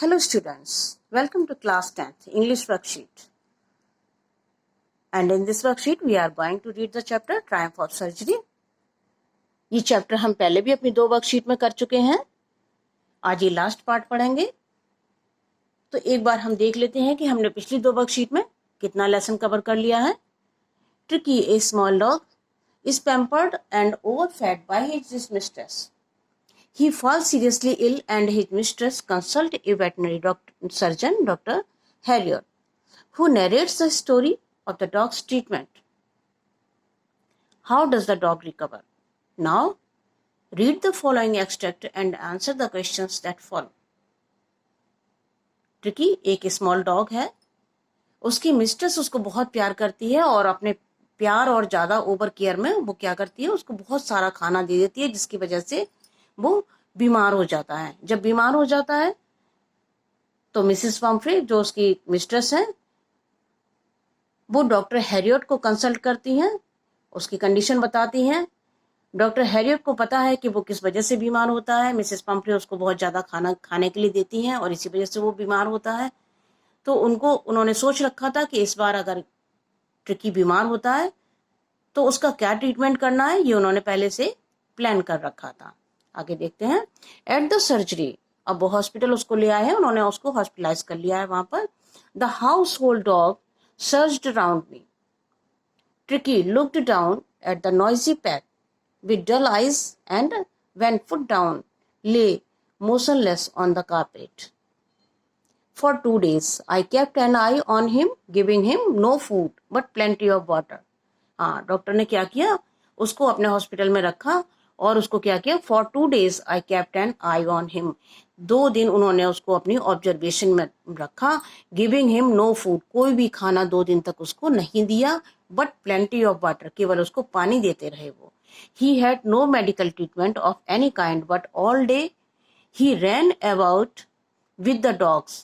Hello students, welcome to class 10th English worksheet. And in this worksheet we are going to read the chapter Triumph of Surgery. ये chapter हम पहले भी अपनी 2 worksheet में कर चुके हैं. आज ये लास्ट पार्ट पढ़ेंगे. तो एक बार हम देख लेते हैं कि हमने पिछली 2 वर्कशीट में कितना लेसन कवर कर लिया है. Tricky, a small dog, is pampered and overfed by his mistress. He falls seriously ill and his mistress consults a veterinary surgeon, Dr. Harriot, who narrates the story of the dog's treatment. How does the dog recover? Now, read the following extract and answer the questions that follow. Tricky एक small dog है. उसकी mistress उसको बहुत प्यार करती है और अपने प्यार और ज़्यादा ओवर केयर में वो क्या करती है, उसको बहुत सारा खाना दे देती है, जिसकी वजह से वो बीमार हो जाता है. जब बीमार हो जाता है तो मिसेस पम्फ्रे, जो उसकी मिस्ट्रेस है, वो डॉक्टर हैरियट को कंसल्ट करती हैं, उसकी कंडीशन बताती हैं. डॉक्टर हैरियट को पता है कि वो किस वजह से बीमार होता है. मिसेस पम्फ्रे उसको बहुत ज़्यादा खाना खाने के लिए देती हैं और इसी वजह से वो बीमार होता है. तो उन्होंने सोच रखा था कि इस बार अगर ट्रिकी बीमार होता है तो उसका क्या ट्रीटमेंट करना है, ये उन्होंने पहले से प्लान कर रखा था. आगे देखते हैं. एट द सर्जरी, अब वो हॉस्पिटल उसको ले आए हैं, उन्होंने उसको हॉस्पिटलाइज कर लिया है वहां पर. The house hold dog surged around me. Tricky looked down at the noisy pack with dull eyes and when put down lay motionless on the carpet. For 2 days I kept an eye on him, giving him no food but plenty of water. हाँ, doctor ने क्या किया, उसको अपने hospital में रखा और उसको क्या किया, for 2 days I kept an eye on him. 2 दिन उन्होंने उसको अपनी ऑब्जर्वेशन में रखा. गिविंग हिम नो फूड, कोई भी खाना 2 दिन तक उसको नहीं दिया. बट प्लेंटी ऑफ वाटर, केवल उसको पानी देते रहे वो. He had no medical treatment of any kind, but all day he ran about with the dogs.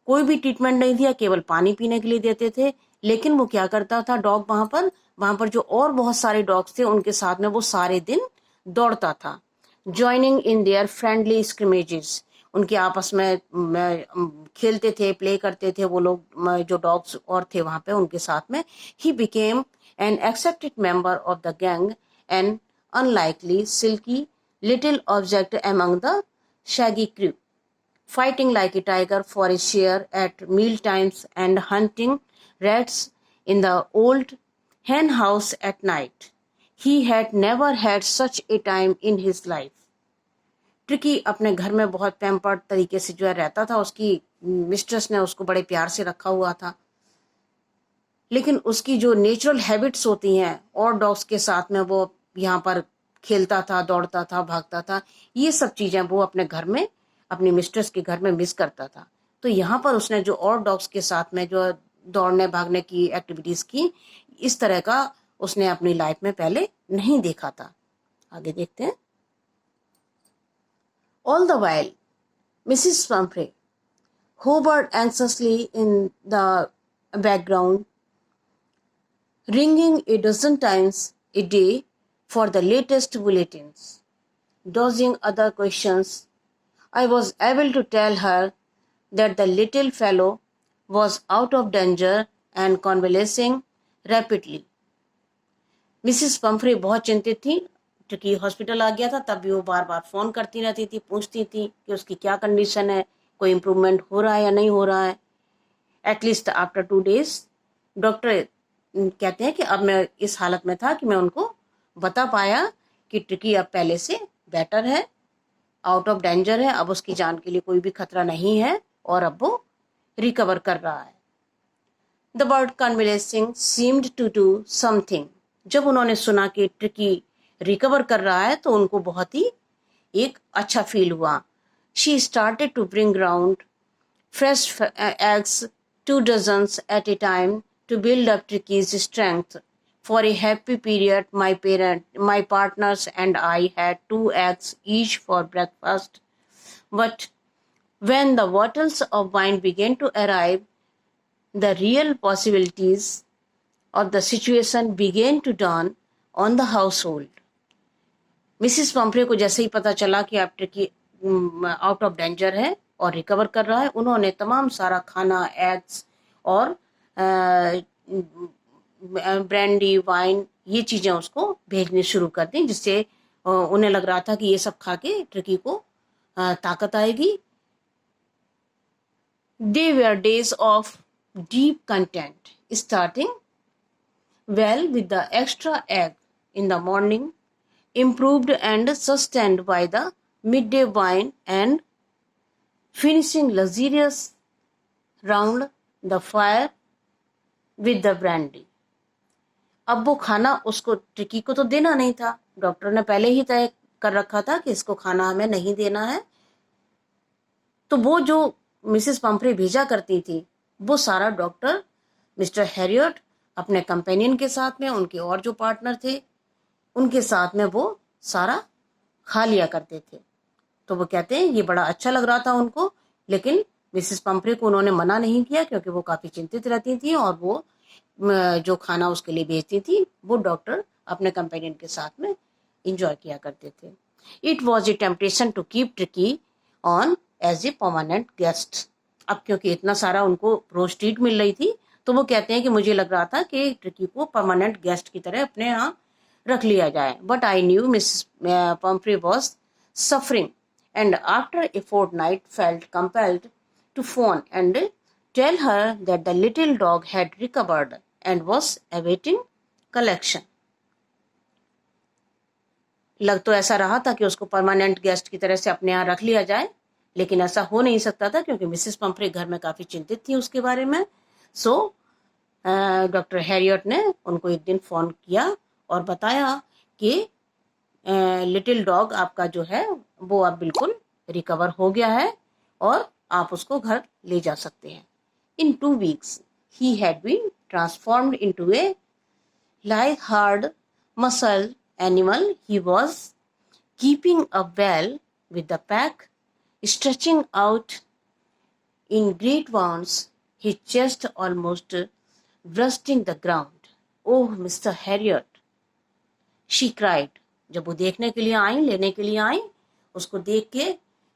कोई भी ट्रीटमेंट नहीं दिया, केवल पानी पीने के लिए देते थे. लेकिन वो क्या करता था, डॉग वहां पर जो और बहुत सारे डॉग्स थे उनके साथ में वो सारे दिन दौड़ता था. ज्वाइनिंग इन देयर फ्रेंडली स्क्रिमेजेस, उनके आपस में खेलते थे, प्ले करते थे वो लोग, जो डॉग्स और थे वहां पे उनके साथ में. He became an accepted member of the gang, an unlikely, silky little object among the shaggy crew, fighting like a tiger for a share at meal times and hunting rats in the old hen house at night. He had never had such a time in his life. Tricky अपने घर में बहुत pampered तरीके से जो है रहता था. उसकी मिस्ट्रेस ने उसको बड़े प्यार से रखा हुआ था, लेकिन उसकी जो नेचुरल हैबिट्स होती हैं और डॉग्स के साथ में, वो यहाँ पर खेलता था, दौड़ता था, भागता था, ये सब चीजें वो अपने घर में, अपनी मिस्ट्रेस के घर में मिस करता था. तो यहाँ पर उसने जो और डॉग्स के साथ में जो दौड़ने भागने की एक्टिविटीज की, इस तरह का उसने अपनी लाइफ में पहले नहीं देखा था. आगे देखते हैं. All the while Mrs Pomfrey hovered anxiously in the background, ringing a dozen times a day for the latest bulletins, dodging other questions. I was able to tell her that the little fellow was out of danger and convalescing rapidly. Mrs Pomfrey बहुत चिंतित थी. क्योंकि hospital आ गया था, तब भी वो बार बार phone करती रहती थी, पूछती थी कि उसकी क्या कंडीशन है, कोई इम्प्रूवमेंट हो रहा है या नहीं हो रहा है. एटलीस्ट आफ्टर 2 days डॉक्टर कहते हैं कि अब मैं इस हालत में था कि मैं उनको बता पाया कि ट्रिकी अब पहले से बेटर है, आउट ऑफ डेंजर है, अब उसकी जान के लिए कोई भी खतरा नहीं है और अब वो रिकवर कर रहा है. The bird convalescing seemed to do something. जब उन्होंने सुना कि ट्रिकी रिकवर कर रहा है तो उनको बहुत ही एक अच्छा फील हुआ. She started to bring round fresh eggs 2 dozens at a time to build up Tricky's strength. For a happy period, my partners and I had 2 eggs each for breakfast. But when the bottles of wine began to arrive, the real possibilities of the situation began to dawn on the household. Mrs Pomfrey को जैसे ही पता चला कि आप tricky out of danger है, और recover कर रहा है, उन्होंने तमाम सारा खाना, एग्स और ब्रांडी, वाइन, ये चीजें उसको भेजनी शुरू कर दी, जिससे उन्हें लग रहा था कि ये सब खा के ट्रिकी को ताकत आएगी। They were days of deep content, starting well with the extra egg in the morning, improved and sustained by the midday wine, and finishing luxurious round the fire with the brandy. अब वो खाना उसको tricky को तो देना नहीं था, doctor ने पहले ही तय कर रखा था कि इसको खाना हमें नहीं देना है। तो वो जो मिसेस पंफ्रे भेजा करती थी, वो सारा डॉक्टर मिस्टर हैरियट अपने कंपेनियन के साथ में, उनके और जो पार्टनर थे उनके साथ में वो सारा खा लिया करते थे। तो वो कहते हैं ये बड़ा अच्छा लग रहा था उनको, लेकिन मिसेस पंफ्रे को उन्होंने मना नहीं किया क्योंकि वो काफी चिंतित रहती थी और वो जो खाना उसके लिए भेजती थी वो डॉक्टर अपने कंपेनियन के साथ में इंजॉय किया करते थे। It was a temptation to keep Tricki on as a permanent guest. अब क्योंकि इतना सारा उनको रोज ट्रीट मिल रही थी, तो वो कहते हैं कि मुझे लग रहा था कि ट्रिकी को परमानेंट गेस्ट की तरह अपने यहाँ रख लिया जाए। But I knew Mrs Pumphrey was suffering and after a fortnight felt compelled to phone and tell her that the little dog had recovered and was awaiting collection. लग तो ऐसा रहा था कि उसको परमानेंट गेस्ट की तरह से अपने यहाँ रख लिया जाए, लेकिन ऐसा हो नहीं सकता था क्योंकि मिसेस पंफ्रे घर में काफी चिंतित थी उसके बारे में। सो डॉक्टर हैरियट ने उनको एक दिन फोन किया और बताया कि लिटिल डॉग आपका जो है वो अब बिल्कुल रिकवर हो गया है और आप उसको घर ले जा सकते हैं। इन 2 weeks he had been transformed into a light hard muscle animal. He was keeping up well with the pack, stretching out in great bounds, his chest almost breasting the ground. Oh, Mr. Harriot, she cried. जब वो देखने के लिए आई, लेने के लिए आई, उसको देख के,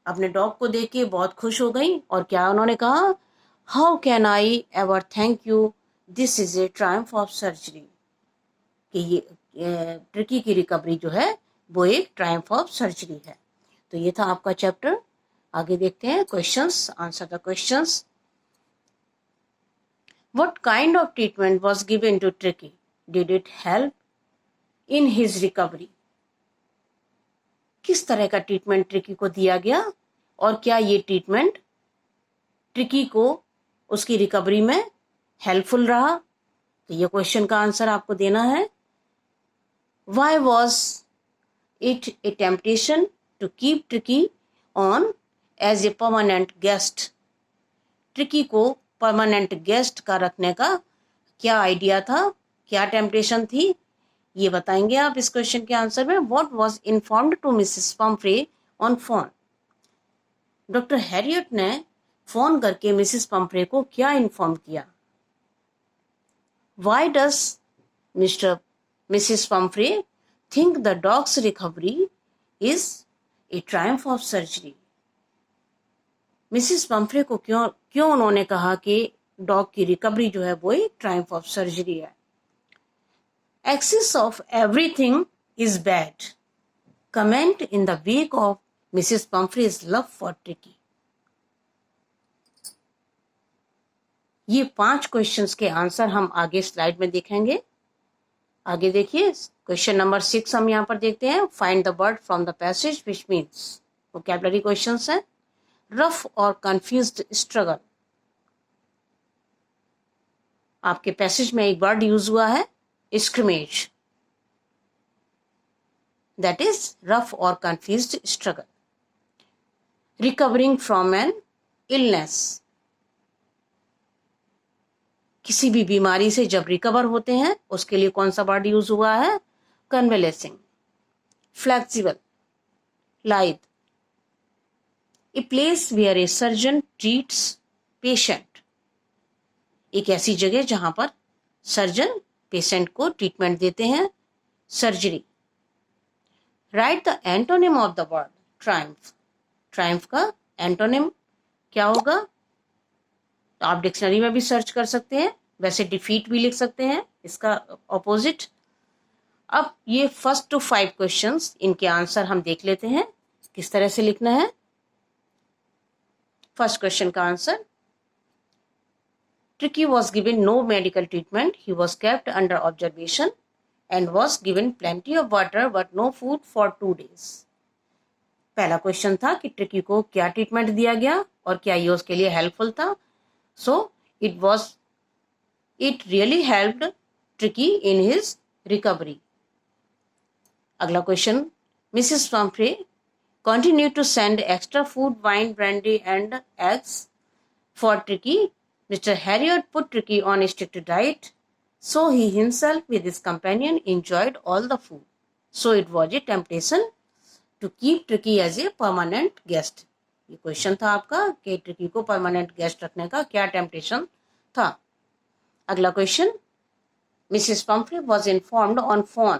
अपने डॉग को देख के बहुत खुश हो गई और क्या उन्होंने कहा, how can I ever thank you, this is a Triumph of surgery. कि ये ट्रिकी की रिकवरी जो है वो एक ट्रायम्फ ऑफ सर्जरी है। तो ये था आपका चैप्टर। आगे देखते हैं questions, answer the questions. What kind of treatment was given to Tricki, did it help in his recovery. किस तरह का ट्रीटमेंट ट्रिकी को दिया गया और क्या ये ट्रीटमेंट ट्रिकी को उसकी रिकवरी में हेल्पफुल रहा। तो ये क्वेश्चन का आंसर आपको देना है। Why was it a temptation to keep Tricky on as a permanent guest? Tricky को परमानेंट गेस्ट का रखने का क्या आइडिया था, क्या टेम्पटेशन थी, ये बताएंगे आप इस क्वेश्चन के आंसर में। What was informed to Mrs. Pumphrey on phone? Doctor Harriet ने फोन करके मिसेस पंफ्रे को क्या इन्फॉर्म किया। Why does Mrs. Pumphrey think the dog's recovery is a triumph of surgery? Mrs Pomfrey को क्यों उन्होंने कहा कि डॉग की रिकवरी जो है वो एक ट्रायम्फ ऑफ सर्जरी है। Excess of everything is bad. Comment in the wake of Mrs. Pumphrey's love for Tricky. ये 5 क्वेश्चंस के आंसर हम आगे स्लाइड में देखेंगे। आगे देखिए, क्वेश्चन नंबर 6 हम यहाँ पर देखते हैं। Find the word from the passage which means, vocabulary questions हैं। रफ और कंफ्यूज्ड स्ट्रगल, आपके पैसेज में एक वर्ड यूज हुआ है स्क्रिमेज, दैट इज रफ और confused struggle. Recovering from an illness, किसी भी बीमारी से जब रिकवर होते हैं उसके लिए कौन सा वर्ड यूज हुआ है, convalescing. Flexible, lithe, a place where a surgeon treats patient, एक ऐसी जगह जहां पर सर्जन पेशेंट को ट्रीटमेंट देते हैं, surgery. Right the antonym of the word Triumph, Triumph का एंटोनिम क्या होगा? तो आप डिक्शनरी में भी सर्च कर सकते हैं, वैसे डिफीट भी लिख सकते हैं, इसका ऑपोजिट। अब ये फर्स्ट टू 5 क्वेश्चंस, इनके आंसर हम देख लेते हैं किस तरह से लिखना है। फर्स्ट क्वेश्चन का answer, Tricky was given no medical treatment. He was kept under observation and was given plenty of water but no food for 2 days. पहला क्वेश्चन था कि ट्रिकी को क्या ट्रीटमेंट दिया गया और क्या ये उसके लिए हेल्पफुल था। So it really helped Tricki in his recovery. अगला question, Mrs Pumphrey continue to send extra food, wine, brandy and eggs for Tricki. Mr. Harriot put Tricky on a strict diet, so he himself with his companion enjoyed all the food. So it was a temptation to keep Tricky as a permanent guest. ये question था आपका कि tricky को permanent guest रखने का क्या temptation था। अगला question, Mrs Pomfrey was informed on phone.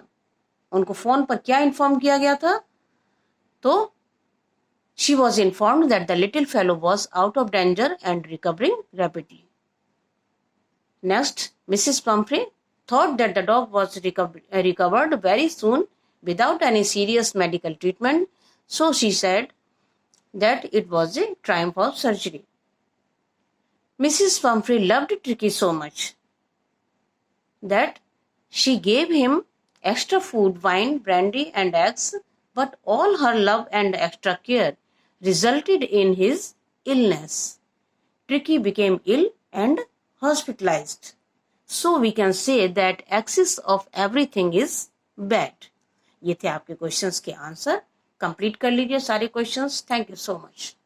उनको फोन पर क्या इन्फॉर्म किया गया था? तो she was informed that the little fellow was out of danger and recovering rapidly. Next, Mrs. Pumphrey thought that the dog was recovered very soon without any serious medical treatment, so she said that it was a triumph of surgery. Mrs. Pumphrey loved Tricky so much that she gave him extra food, wine, brandy and eggs, but all her love and extra care resulted in his illness. Tricky became ill and hospitalized. So we can say that excess of everything is bad. ये थे आपके questions के answer. Complete कर लीजिए सारे questions. Thank you so much.